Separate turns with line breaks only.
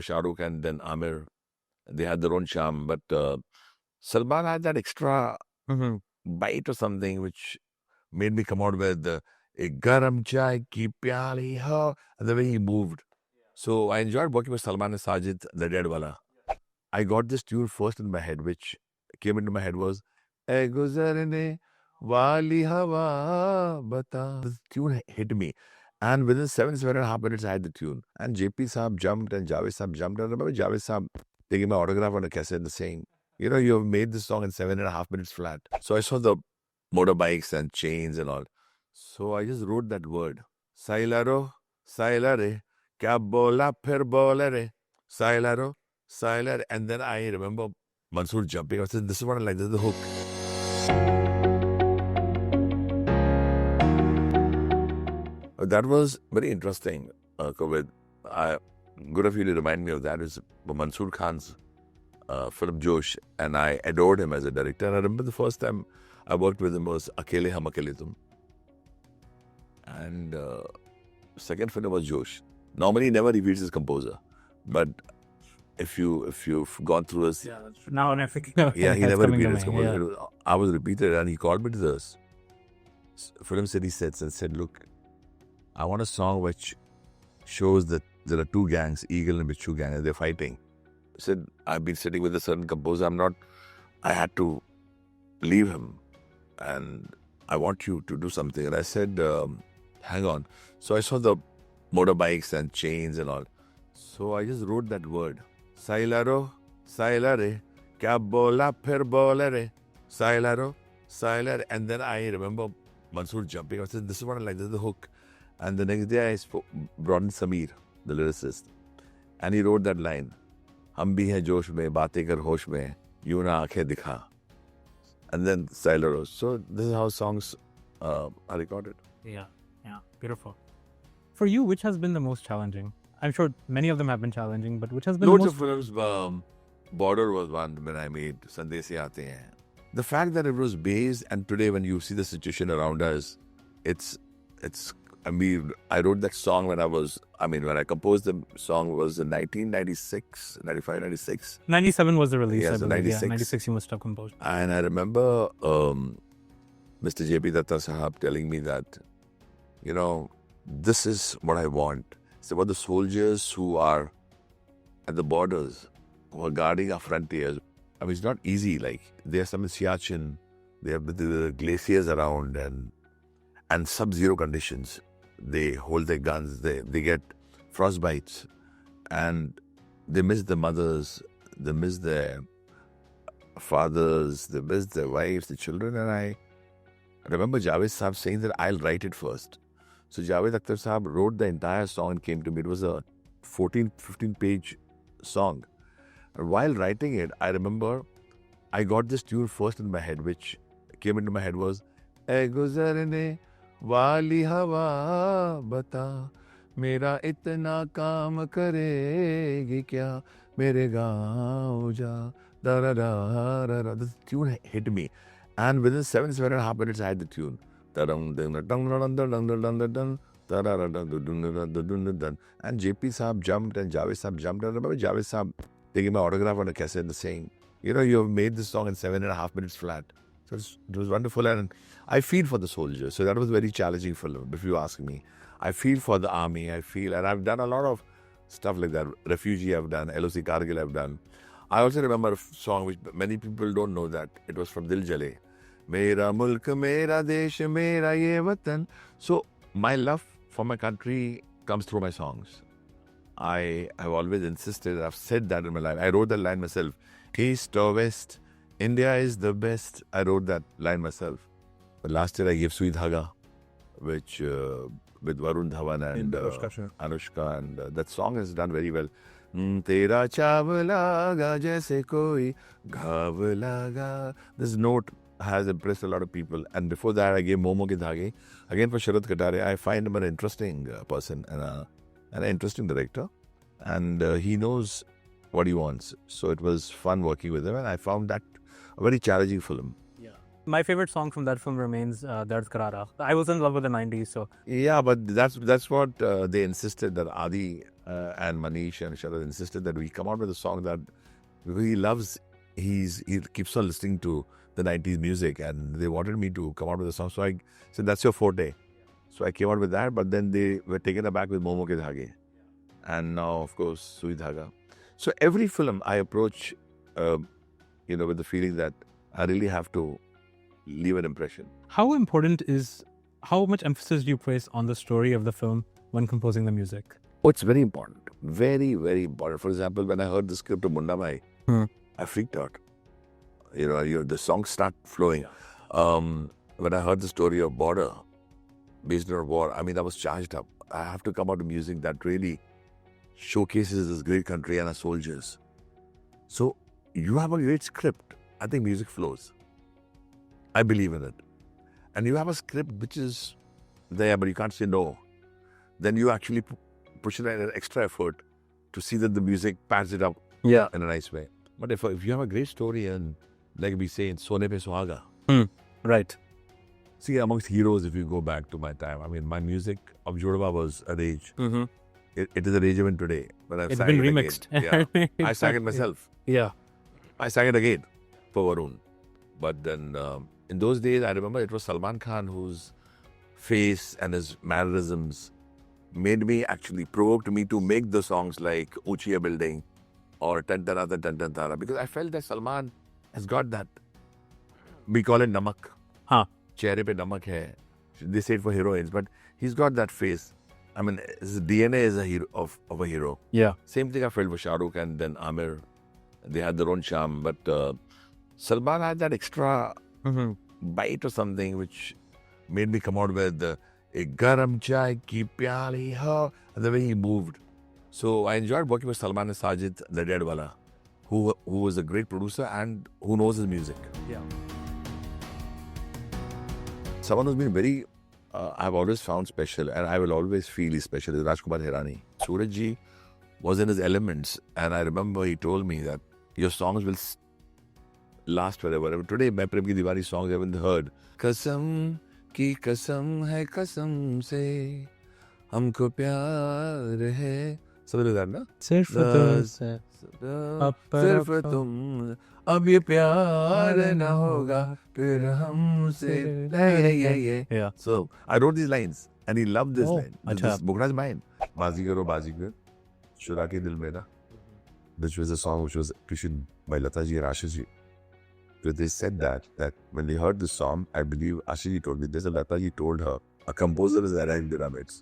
Shah Rukh and then Amir, they had their own charm. But Salman had that extra bite or something which made me come out with a garam chai ki pyali ho, and the way he moved. So I enjoyed working with Salman and Sajid, the Dead Wala. I got this tune first in my head, which came into my head was "Ae guzarne wali hawa bata." This tune hit me. And within 7.5 minutes, I had the tune. And JP Saab jumped and Javed Saab jumped. And I remember Javed Saab taking my autograph on a cassette and saying, you know, you have made this song in 7.5 minutes flat. So I saw the motorbikes and chains and all. So I just wrote that word. Sailaro, sailare, kya bola phir bola re. Sailaro, Sailor, and then I remember Mansoor jumping. I said, this is what I like, this is the hook. That was very interesting, Kovid. Good of you to remind me of that. Is Mansoor Khan's film Josh, and I adored him as a director. And I remember the first time I worked with him was Akele Hum Akele Tum. And second film was Josh. Normally he never repeats his composer, but if you've gone through his
now on Epic.
yeah, he never repeated his composer. I was repeated, and he called me to the Film City sets and said, "Look, I want a song which shows that there are two gangs, Eagle and Bichu gang, and they're fighting." I said, "I've been sitting with a certain composer. I had to leave him, and I want you to do something." And I said, "Hang on." So I saw the motorbikes and chains and all. So I just wrote that word. Sailaro, sailare, kya bola phir bola re. Sailaro, sailare. And then I remember Mansoor jumping. I said, this is what I like, this is the hook. And the next day I brought in Sameer, the lyricist. And he wrote that line. Hum bhi hai josh mein, baatein kar hosh mein, yun na aankhein dikha. And then Sailaro. So this is how songs are recorded.
Yeah, beautiful. For you, which has been the most challenging? I'm sure many of them have been challenging, but which has been
Loads
the
of
most...
films. Border was one when I made Sandesi Aate Hain. The fact that it was based, and today when you see the situation around us, I mean, I wrote that song when I composed the song was in 1996, 95, 96.
97 was the release,
Yes,
I believe.
96.
Yeah, 96 you must have composed.
And I remember Mr. J.P. Datta Sahab telling me that, you know, this is what I want. It's about the soldiers who are at the borders, who are guarding our frontiers. I mean, it's not easy. Like, there's some in Siachen, they have the glaciers around and sub-zero conditions. They hold their guns, they get frostbites, and they miss their mothers, they miss their fathers, they miss their wives, the children. And I remember Javed Saab saying that I'll write it first. So Javed Akhtar Saab wrote the entire song and came to me. It was a 15-page song. And while writing it, I remember I got this tune first in my head, which came into my head was "Ae guzarne wali hawa bata, mera itna kaam karegi kya, mere gaon ja, da da da da da." This tune hit me. And within 7.5 minutes, I had the tune. And JP Saab jumped and Javed Saab jumped. I remember Javed Saab taking my autograph on a cassette and saying, you know, you have made this song in 7.5 minutes flat. So it was wonderful. And I feel for the soldiers. So that was a very challenging film, if you ask me. I feel for the army. And I've done a lot of stuff like that. Refugee I've done, LOC Kargil I've done. I also remember a song which many people don't know that. It was from Dil Jale. Mera mulk, mera desh, mera ye watan. So my love for my country comes through my songs. I have always insisted, I've said that in my life. I wrote that line myself. East or West, India is the best. I wrote that line myself. But last year I gave Sweet Haga, which with Varun Dhawan and Anushka, and that song has done very well. Tera chav laga jaise koi ghav laga. This note has impressed a lot of people. And before that, I gave Momo Ke Dhage. Again, for Sharad Katare, I find him an interesting person and an interesting director. And he knows what he wants. So it was fun working with him. And I found that a very challenging film.
Yeah. my favorite song from that film remains Dard Karara. I was in love with the 90s, so
Yeah, but that's what they insisted, that Adi and Manish and Sharad insisted that we come out with a song that he loves. He keeps on listening to the 90s music, and they wanted me to come out with a song. So I said, that's your forte. So I came out with that, but then they were taken aback with Momo Ke Dhage. And now, of course, Sui Dhaga. So every film I approach, with the feeling that I really have to leave an impression.
how much emphasis do you place on the story of the film when composing the music?
Oh, it's very important. Very, very important. For example, when I heard the script of Munda Mai, I freaked out. The songs start flowing. When I heard the story of Border, based on war, I was charged up. I have to come out with music that really showcases this great country and our soldiers. So you have a great script. I think music flows. I believe in it. And you have a script which is there, but you can't say no. Then you actually push it in an extra effort to see that the music pads it up
Yeah.
in a nice way. But if you have a great story, and like we say in Sone Pe Suhaga,
Right.
see, amongst heroes, if you go back to my time, my music of Jodhwa was a rage.
Mm-hmm.
It is a rage even today. But I've
It's
sang
been
it
remixed.
Again. Yeah. I sang it myself.
Yeah.
I sang it again for Varun. But then in those days, I remember it was Salman Khan whose face and his mannerisms provoked me to make the songs like Uchiya Building or Tan Tara Tan Tan Tara, because I felt that Salman has got that. We call it namak.
Huh.
Chehre pe namak hai. They say it for heroines, but he's got that face. His DNA is a hero of a hero.
Yeah.
Same thing I felt for Shah Rukh and then Amir. They had their own charm, but Salman had that extra bite or something which made me come out with "Ek garam chai ki pyali ho," and the way he moved. So I enjoyed working with Salman and Sajid, the Dead Wala, who was a great producer and who knows his music.
Yeah.
Someone who's been very, I've always found special, and I will always feel he's special, is Rajkumar Hirani. Suraj ji was in his elements, and I remember he told me that your songs will last forever. Today, Main Prem Ki Diwali songs I haven't heard. Kasam ki kasam hai kasam se, humko pyar hai. Something like that, na? सिर्फ तुम अब ये प्यार न होगा फिर हमसे.
Yeah.
So I wrote these lines and he loved this
Oh,
line.
अच्छा.
This Bukra is mine. बाजीगर ओ बाजीगर शुरा के दिल मेरा, which was a song which was issued by Lata ji and Ashish ji. So they said that when they heard this song, I believe Ashish ji told me this, and Lata ji told her, a composer has arrived in our midst.